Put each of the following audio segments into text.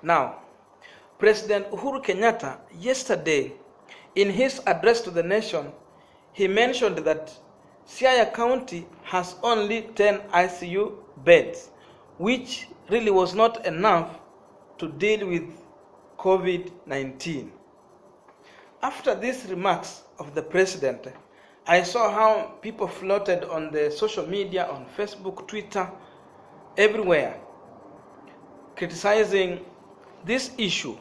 Now, President Uhuru Kenyatta, yesterday, in his address to the nation, he mentioned that Siaya County has only 10 ICU beds, which really was not enough to deal with COVID-19. After these remarks of the president, I saw how people floated on the social media, on Facebook, Twitter, everywhere, criticizing this issue,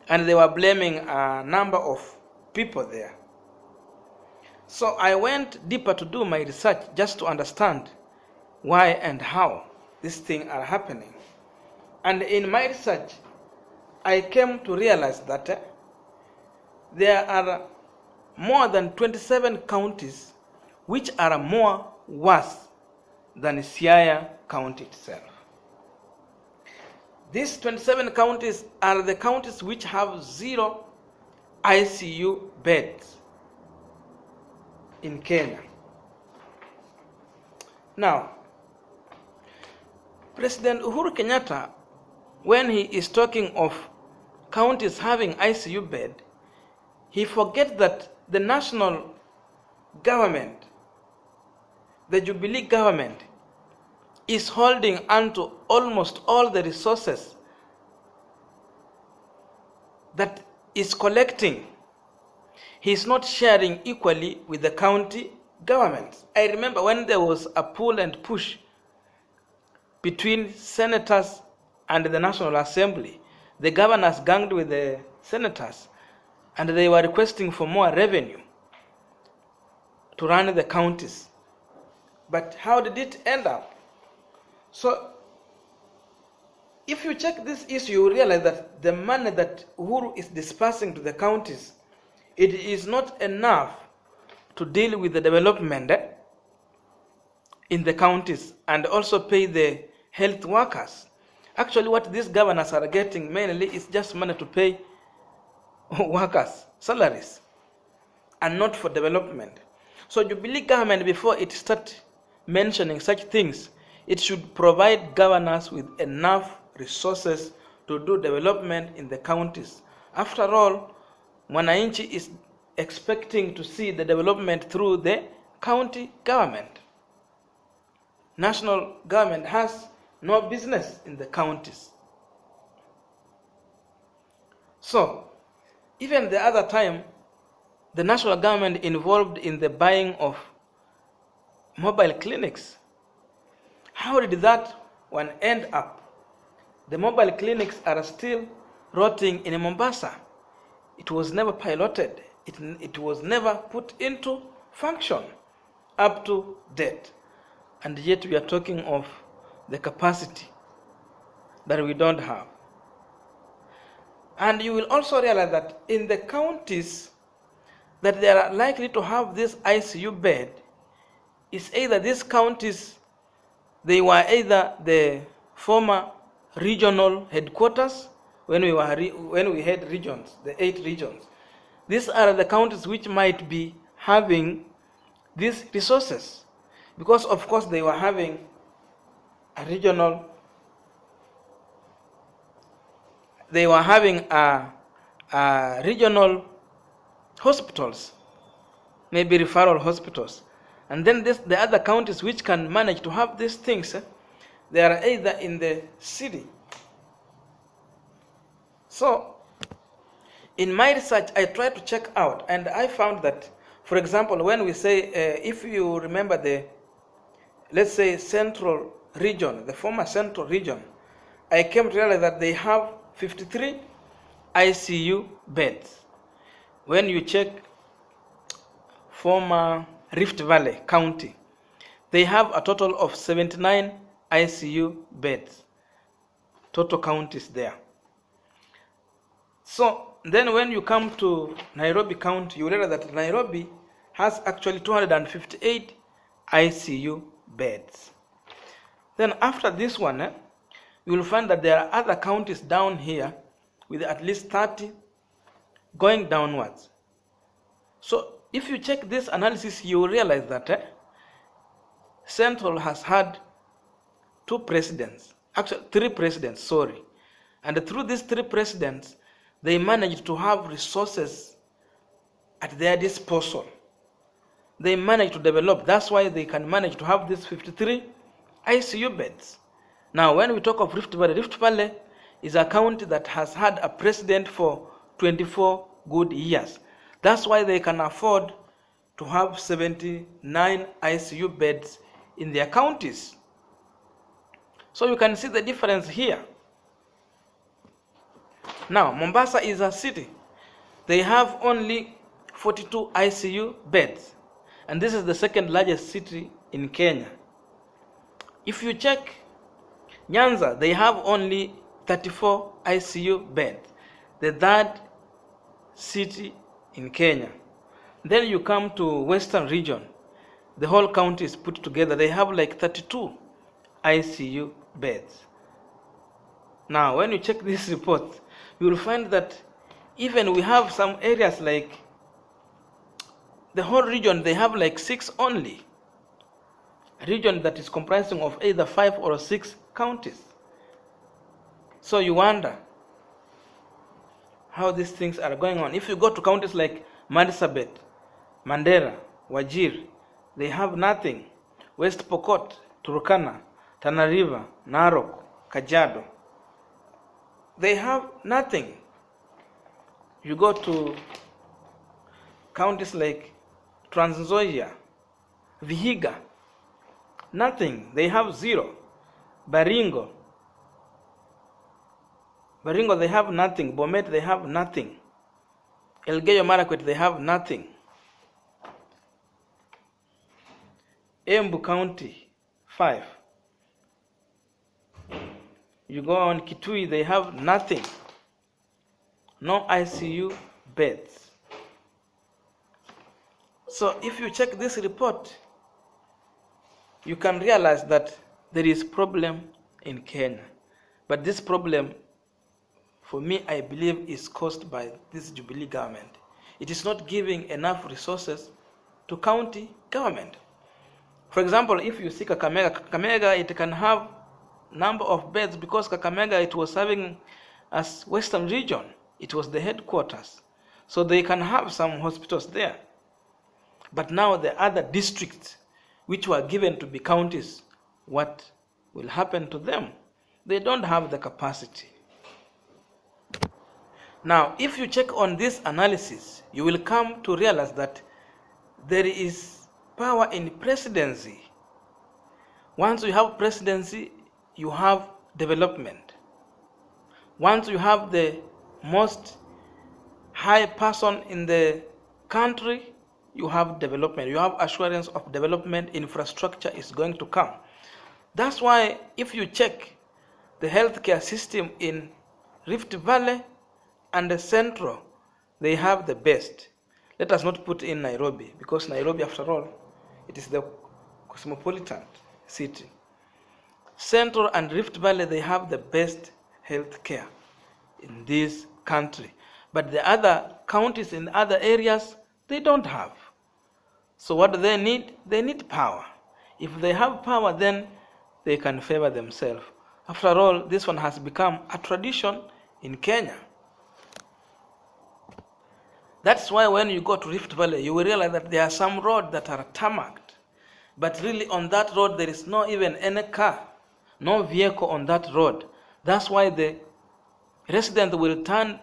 and they were blaming a number of people there. So I went deeper to do my research just to understand why and how these things are happening. And in my research, I came to realize that there are more than 27 counties which are more worse than Siaya County itself. These 27 counties are the counties which have 0 ICU beds in Kenya. Now, President Uhuru Kenyatta, when he is talking of counties having ICU bed, he forgets that the national government, the Jubilee government, is holding onto almost all the resources that is collecting. He is not sharing equally with the county governments. I remember when there was a pull and push between senators and the National Assembly, the governors ganged with the senators and they were requesting for more revenue to run the counties. But how did it end up? So, if you check this issue, you realize that the money that Uhuru is dispersing to the counties, it is not enough to deal with the development in the counties and also pay the health workers. Actually, what these governors are getting mainly is just money to pay workers' salaries and not for development. So Jubilee government, before it starts mentioning such things, it should provide governors with enough resources to do development in the counties. After all, Mwananchi is expecting to see the development through the county government. National government has no business in the counties. So, even the other time, the national government involved in the buying of mobile clinics. How did that one end up? The mobile clinics are still rotting in Mombasa. It was never piloted. It was never put into function up to date. And yet we are talking of the capacity that we don't have. And you will also realize that in the counties that they are likely to have this ICU bed, is either these counties, they were either the former regional headquarters when we had regions, the 8 regions. These are the counties which might be having these resources, because of course they were having a regional, regional hospitals, maybe referral hospitals. And then the other counties which can manage to have these things, they are either in the city. So, in my research, I tried to check out, and I found that, for example, when we say, if you remember let's say central region, the former central region, I came to realize that they have 53 ICU beds. When you check former Rift Valley County, they have a total of 79 ICU beds, total counties there. So then when you come to Nairobi County, you realize that Nairobi has actually 258 ICU beds. Then after this one, you will find that there are other counties down here with at least 30 going downwards. So if you check this analysis, you will realize that Central has had 2 presidents, actually 3 presidents, sorry. And through these 3 presidents, they managed to have resources at their disposal. They managed to develop. That's why they can manage to have these 53 ICU beds. Now, when we talk of Rift Valley is a county that has had a president for 24 good years. That's why they can afford to have 79 ICU beds in their counties. So you can see the difference here. Now, Mombasa is a city. They have only 42 ICU beds. And this is the second largest city in Kenya. If you check Nyanza, they have only 34 ICU beds. The third city in Kenya. Then you come to Western region. The whole county is put together. They have like 32 ICU beds. Now, when you check this report, you will find that even we have some areas like the whole region, they have like 6 only. A region that is comprising of either 5 or 6 counties. So you wonder how these things are going on. If you go to counties like Marsabit, Mandera, Wajir, they have nothing. West Pokot, Turkana, Tana River, Narok, Kajiado, they have nothing. You go to counties like Trans Nzoia, Vihiga, nothing. They have 0. Baringo, they have nothing. Bomet, they have nothing. Elgeyo Marakwet, they have nothing. Embu County, 5. You go on Kitui, they have nothing. No ICU beds. So if you check this report, you can realize that there is problem in Kenya. But this problem, for me, I believe is caused by this Jubilee government. It is not giving enough resources to county government. For example, if you see Kakamega, it can have number of beds because Kakamega, it was serving as Western region. It was the headquarters. So they can have some hospitals there. But now the other districts, which were given to be counties, what will happen to them? They don't have the capacity. Now, if you check on this analysis, you will come to realize that there is power in presidency. Once you have presidency, you have development. Once you have the most high person in the country, you have development. You have assurance of development. Infrastructure is going to come. That's why if you check the healthcare system in Rift Valley and the Central, they have the best. Let us not put in Nairobi, because Nairobi, after all, it is the cosmopolitan city. Central and Rift Valley, they have the best healthcare in this country. But the other counties in other areas, they don't have. So what do they need? They need power. If they have power, then they can favor themselves. After all, this one has become a tradition in Kenya. That's why when you go to Rift Valley, you will realize that there are some roads that are tarmacked. But really on that road, there is not even any car, no vehicle on that road. That's why the residents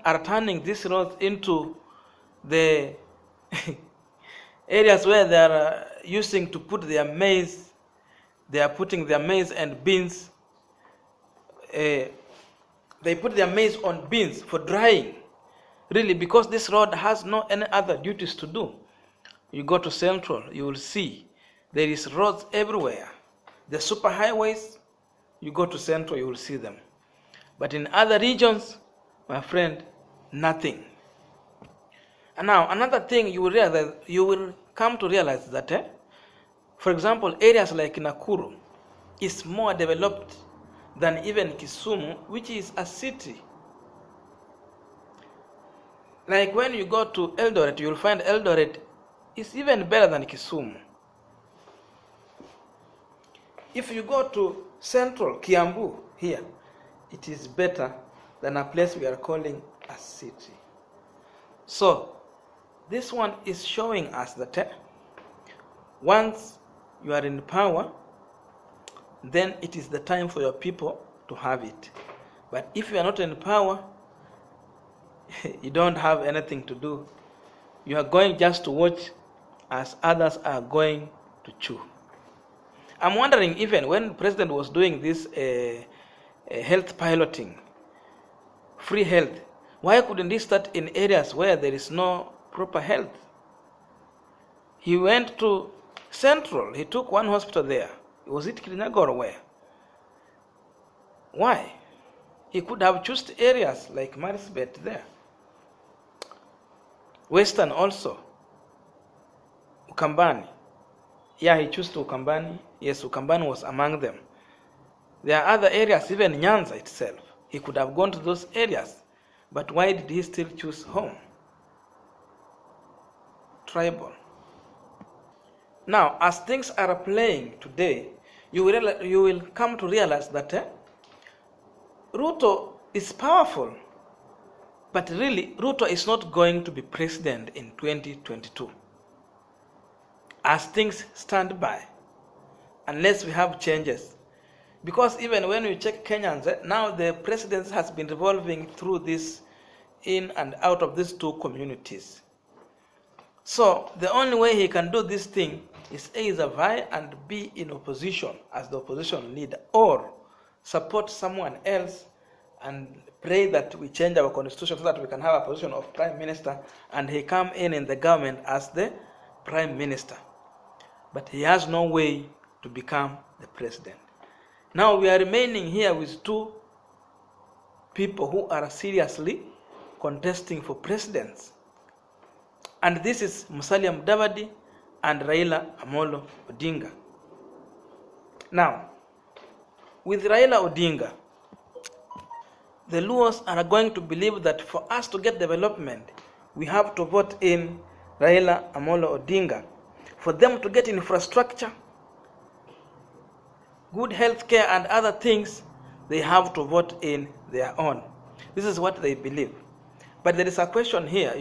are turning these roads into the areas where they are using to put their maize. They are putting their maize and beans. They put their maize on beans for drying. Really, because this road has no any other duties to do. You go to Central, you will see there is roads everywhere. The super highways, you go to Central, you will see them. But in other regions, my friend, nothing. And now, another thing you will come to realize that, for example, areas like Nakuru is more developed than even Kisumu, which is a city. Like when you go to Eldoret, you will find Eldoret is even better than Kisumu. If you go to Central Kiambu here, it is better than a place we are calling a city. So this one is showing us that once you are in power, then it is the time for your people to have it. But if you are not in power, you don't have anything to do. You are going just to watch as others are going to chew. I'm wondering, even when the president was doing this health piloting, free health, why couldn't he start in areas where there is no proper health? He went to Central. He took one hospital there. Was it Kirinyaga or where? Why? He could have chosen areas like Marisbet there. Western also. Ukambani. Yeah, he chose to Ukambani. Yes, Ukambani was among them. There are other areas, even Nyanza itself. He could have gone to those areas. But why did he still choose home? Tribal. Now, as things are playing today, you will come to realize that Ruto is powerful. But really, Ruto is not going to be president in 2022. As things stand by, unless we have changes. Because even when we check Kenyans, now the presidency has been revolving through this, in and out of these two communities. So the only way he can do this thing is either vie and be in opposition as the opposition leader, or support someone else and pray that we change our constitution so that we can have a position of prime minister and he come in the government as the prime minister. But he has no way to become the president. Now we are remaining here with two people who are seriously contesting for presidents. And this is Musalia Mudavadi and Raila Amolo Odinga. Now, with Raila Odinga, the Luos are going to believe that for us to get development, we have to vote in Raila Amolo Odinga. For them to get infrastructure, good health care and other things, they have to vote in their own. This is what they believe. But there is a question here,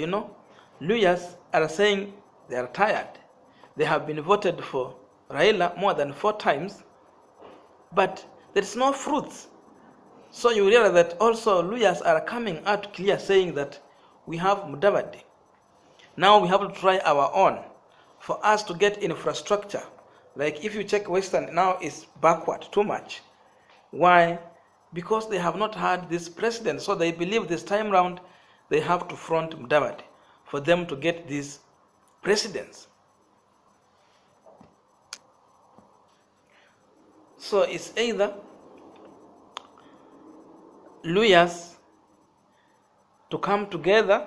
Luyas are saying they are tired. They have been voted for Raila more than 4 times, but there is no fruits. So you realize that also Luyas are coming out clear saying that we have Mudavadi. Now we have to try our own for us to get infrastructure. Like if you check Western now is backward too much. Why? Because they have not had this president. So they believe this time round they have to front Mudavadi for them to get these presidents. So it's either Luyas to come together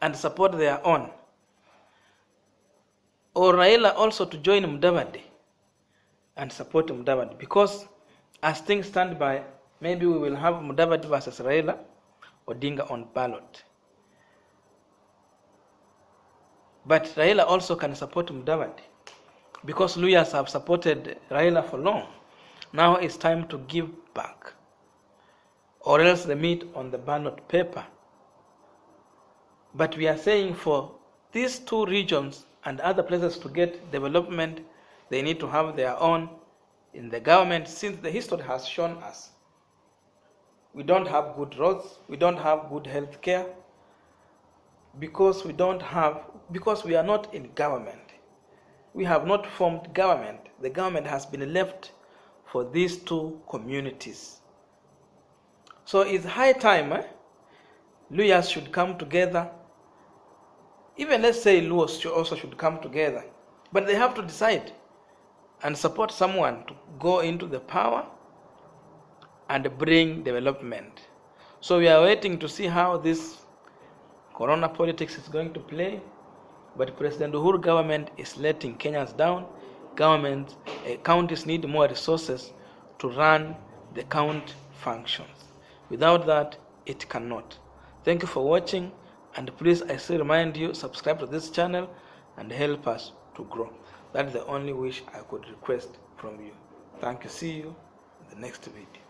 and support their own, or Raila also to join Mudavadi and support Mudavadi, because as things stand by, maybe we will have Mudavadi versus Raila Odinga on ballot. But Raila also can support Mudavadi, because Luyas have supported Raila for long. Now it's time to give back, or else they meet on the ballot paper. But we are saying for these two regions and other places to get development, they need to have their own in the government, since the history has shown us we don't have good roads, we don't have good health care, because we are not in government. We have not formed government. The government has been left for these two communities. So it's high time Luyas should come together. Even let's say Luos also should come together. But they have to decide and support someone to go into the power and bring development. So we are waiting to see how this corona politics is going to play. But President Uhuru government is letting Kenyans down. Counties need more resources to run the county functions. Without that, it cannot. Thank you for watching, and please, I still remind you, subscribe to this channel and help us to grow. That's the only wish I could request from you. Thank you. See you in the next video.